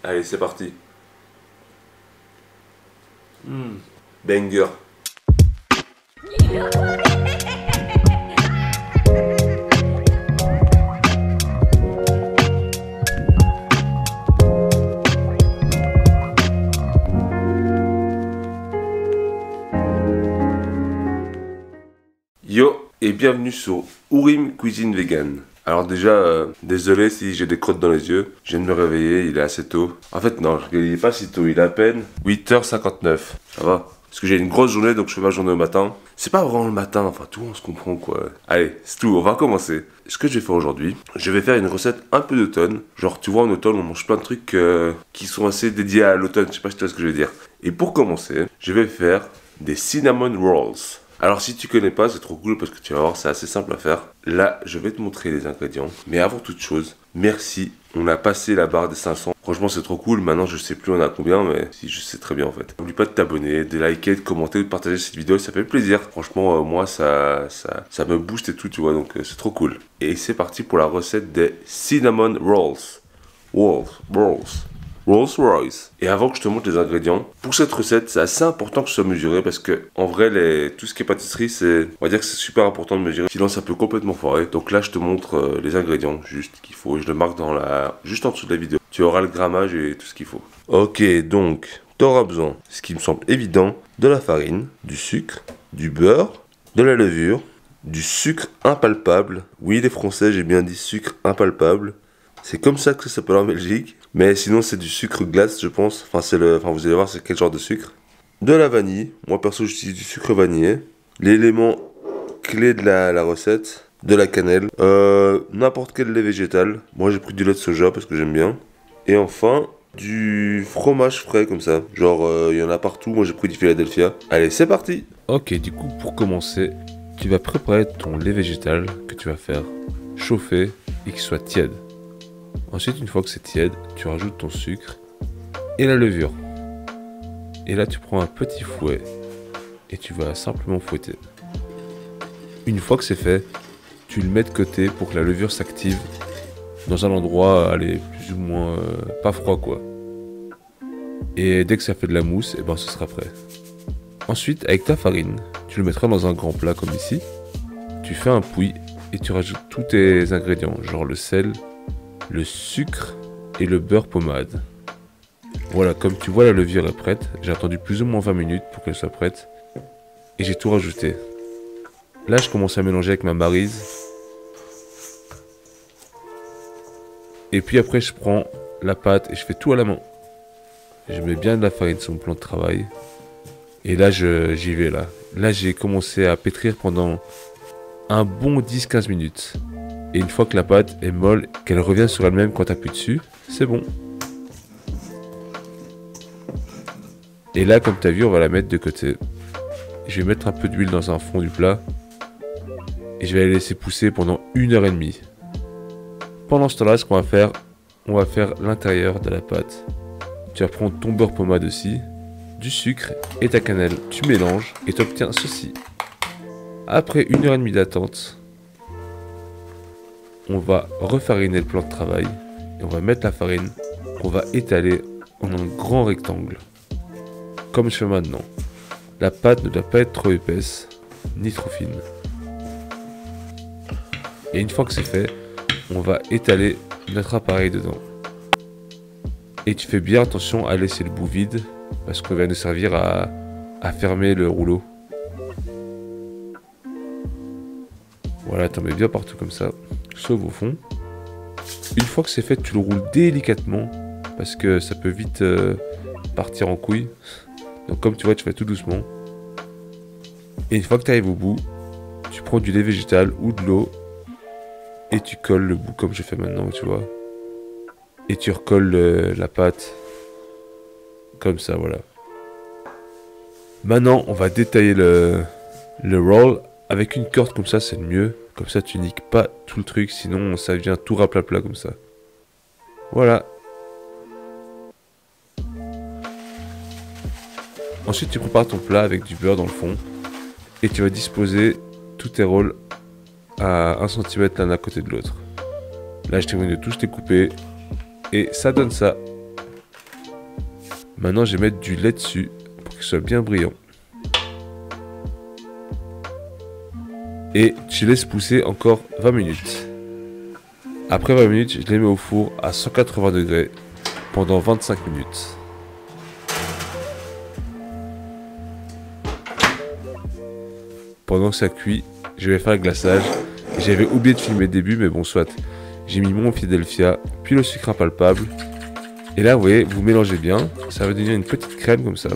Allez, c'est parti. Banger. Yo et bienvenue sur Ourim Cuisine Vegan. Alors déjà, désolé si j'ai des crottes dans les yeux, je viens de me réveiller, il est assez tôt. En fait non, il est pas si tôt, il est à peine 8h59, ça va. Parce que j'ai une grosse journée donc je fais ma journée au matin. C'est pas vraiment le matin, enfin tout on se comprend quoi. Allez, c'est tout, on va commencer. Ce que je vais faire aujourd'hui, je vais faire une recette un peu d'automne. Genre tu vois en automne on mange plein de trucs qui sont assez dédiés à l'automne, je sais pas si tu vois ce que je veux dire. Et pour commencer, je vais faire des cinnamon rolls. Alors si tu connais pas, c'est trop cool parce que tu vas voir, c'est assez simple à faire. Là, je vais te montrer les ingrédients. Mais avant toute chose, merci. On a passé la barre des 500. Franchement, c'est trop cool. Maintenant, je sais plus on a combien, mais si je sais très bien en fait. N'oublie pas de t'abonner, de liker, de commenter, de partager cette vidéo. Ça fait plaisir. Franchement, moi, ça me booste et tout, tu vois. Donc, c'est trop cool. Et c'est parti pour la recette des cinnamon rolls. Rolls-Royce. Et avant que je te montre les ingrédients, pour cette recette, c'est assez important que je sois mesuré parce que, en vrai, tout ce qui est pâtisserie, on va dire que c'est super important de mesurer. Sinon, ça peut complètement foirer. Donc là, je te montre les ingrédients juste qu'il faut. Et je le marque juste en dessous de la vidéo. Tu auras le grammage et tout ce qu'il faut. Ok, donc, tu auras besoin, ce qui me semble évident, de la farine, du sucre, du beurre, de la levure, du sucre impalpable. Oui, les Français, j'ai bien dit sucre impalpable. C'est comme ça que ça s'appelle en Belgique. Mais sinon, c'est du sucre glace, je pense. Enfin, vous allez voir, c'est quel genre de sucre. De la vanille. Moi, perso, j'utilise du sucre vanillé. L'élément clé de la recette. De la cannelle. N'importe quel lait végétal. Moi, j'ai pris du lait de soja parce que j'aime bien. Et enfin, du fromage frais comme ça. Genre, il y en a partout. Moi, j'ai pris du Philadelphia. Allez, c'est parti. Ok, du coup, pour commencer, tu vas préparer ton lait végétal que tu vas faire chauffer et qu'il soit tiède. Ensuite, une fois que c'est tiède, tu rajoutes ton sucre et la levure. Et là, tu prends un petit fouet et tu vas simplement fouetter. Une fois que c'est fait, tu le mets de côté pour que la levure s'active dans un endroit, allez, plus ou moins pas froid quoi. Et dès que ça fait de la mousse, et ben ce sera prêt. Ensuite, avec ta farine, tu le mettras dans un grand plat comme ici. Tu fais un pouille et tu rajoutes tous tes ingrédients, genre le sel, le sucre et le beurre pommade. Voilà, comme tu vois, la levure est prête. J'ai attendu plus ou moins 20 minutes pour qu'elle soit prête. Et j'ai tout rajouté. Là, je commence à mélanger avec ma maryse. Et puis après, je prends la pâte et je fais tout à la main. Je mets bien de la farine sur mon plan de travail. Et là, j'y vais là. Là, j'ai commencé à pétrir pendant un bon 10-15 minutes. Et une fois que la pâte est molle, qu'elle revient sur elle-même quand tu appuies dessus, c'est bon. Et là, comme tu as vu, on va la mettre de côté. Je vais mettre un peu d'huile dans un fond du plat. Et je vais la laisser pousser pendant 1h30. Pendant ce temps-là, ce qu'on va faire, on va faire l'intérieur de la pâte. Tu vas prendre ton beurre pommade aussi, du sucre et ta cannelle. Tu mélanges et tu obtiens ceci. Après 1h30 d'attente, on va refariner le plan de travail et on va mettre la farine qu'on va étaler en un grand rectangle. Comme je fais maintenant. La pâte ne doit pas être trop épaisse ni trop fine. Et une fois que c'est fait, on va étaler notre appareil dedans. Et tu fais bien attention à laisser le bout vide parce qu'on va nous servir à fermer le rouleau. Voilà, t'en mets bien partout comme ça, sauf au fond. Une fois que c'est fait, tu le roules délicatement parce que ça peut vite partir en couille. Donc comme tu vois, tu fais tout doucement. Et une fois que tu arrives au bout, tu prends du lait végétal ou de l'eau et tu colles le bout comme je fais maintenant, tu vois. Et tu recolles la pâte comme ça, voilà. Maintenant, on va détailler le roll. Avec une corde comme ça, c'est le mieux. Comme ça, tu niques pas tout le truc, sinon ça devient tout raplapla comme ça. Voilà. Ensuite, tu prépares ton plat avec du beurre dans le fond. Et tu vas disposer tous tes rolls à 1 cm l'un à côté de l'autre. Là, je termine de tous découper. Et ça donne ça. Maintenant, je vais mettre du lait dessus pour qu'il soit bien brillant. Et je laisse pousser encore 20 minutes. Après 20 minutes, je les mets au four à 180 degrés pendant 25 minutes. Pendant que ça cuit, je vais faire le glaçage. J'avais oublié de filmer le début, mais bon, soit. J'ai mis mon Philadelphia, puis le sucre impalpable. Et là, vous voyez, vous mélangez bien. Ça va devenir une petite crème comme ça.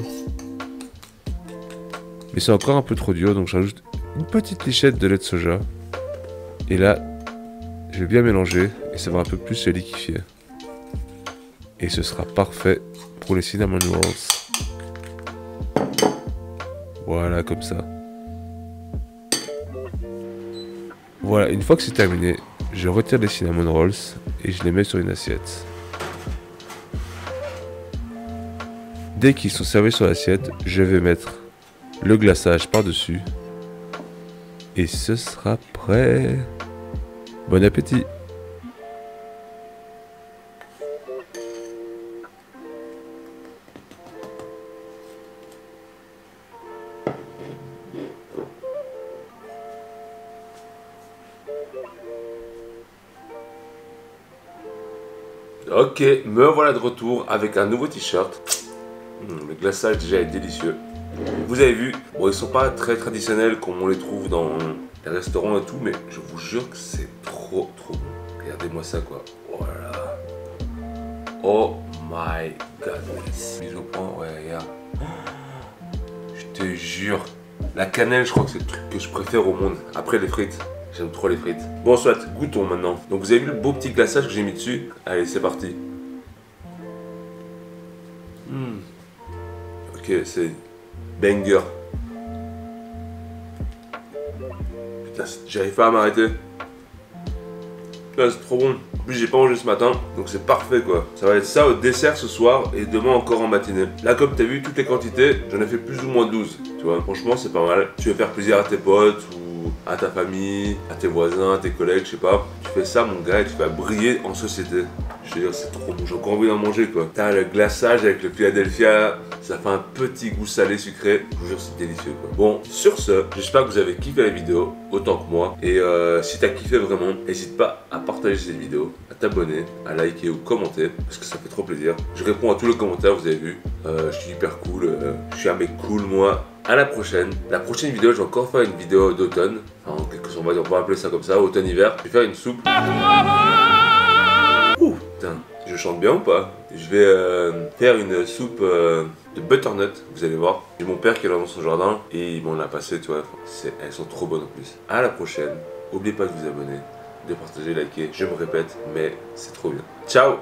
Mais c'est encore un peu trop dur, donc j'ajoute une petite lichette de lait de soja. Et là, je vais bien mélanger et ça va un peu plus se liquéfier. Et ce sera parfait pour les cinnamon rolls. Voilà, comme ça. Voilà, une fois que c'est terminé, je retire les cinnamon rolls et je les mets sur une assiette. Dès qu'ils sont servis sur l'assiette, je vais mettre le glaçage par-dessus. Et ce sera prêt. Bon appétit! Ok, me voilà de retour avec un nouveau t-shirt. Le glaçage déjà est délicieux. Vous avez vu, bon ils sont pas très traditionnels comme on les trouve dans les restaurants et tout, mais je vous jure que c'est trop bon. Regardez-moi ça quoi. Voilà. Oh my goodness. Mise au point, ouais regarde. Je te jure. La cannelle je crois que c'est le truc que je préfère au monde. Après les frites. J'aime trop les frites. Bon soit, goûtons maintenant. Donc vous avez vu le beau petit glaçage que j'ai mis dessus. Allez c'est parti. Ok c'est banger. Putain, j'arrive pas à m'arrêter. C'est trop bon. En plus, j'ai pas mangé ce matin, donc c'est parfait quoi. Ça va être ça au dessert ce soir et demain encore en matinée. Là, comme t'as vu, toutes les quantités, j'en ai fait plus ou moins 12. Tu vois, franchement, c'est pas mal. Tu veux faire plaisir à tes potes ou à ta famille, à tes voisins, à tes collègues, je sais pas. Tu fais ça, mon gars, et tu vas briller en société. Je veux dire, c'est trop bon. J'ai encore envie d'en manger quoi. T'as le glaçage avec le Philadelphia. Ça fait un petit goût salé sucré. Je vous jure, c'est délicieux quoi. Bon, sur ce, j'espère que vous avez kiffé la vidéo autant que moi. Et si t'as kiffé vraiment, n'hésite pas à partager cette vidéo, à t'abonner, à liker ou commenter parce que ça fait trop plaisir. Je réponds à tous les commentaires, vous avez vu. Je suis hyper cool. Je suis un mec cool moi. À la prochaine. La prochaine vidéo, je vais encore faire une vidéo d'automne. Enfin, en quelque sorte, on va appeler ça comme ça, automne-hiver. Je vais faire une soupe. Ouh, putain, je chante bien ou pas? Je vais faire une soupe de butternut, vous allez voir. J'ai mon père qui est là dans son jardin et il m'en a passé, tu vois. Elles sont trop bonnes en plus. À la prochaine. N'oubliez pas de vous abonner, de partager, liker. Je me répète, mais c'est trop bien. Ciao!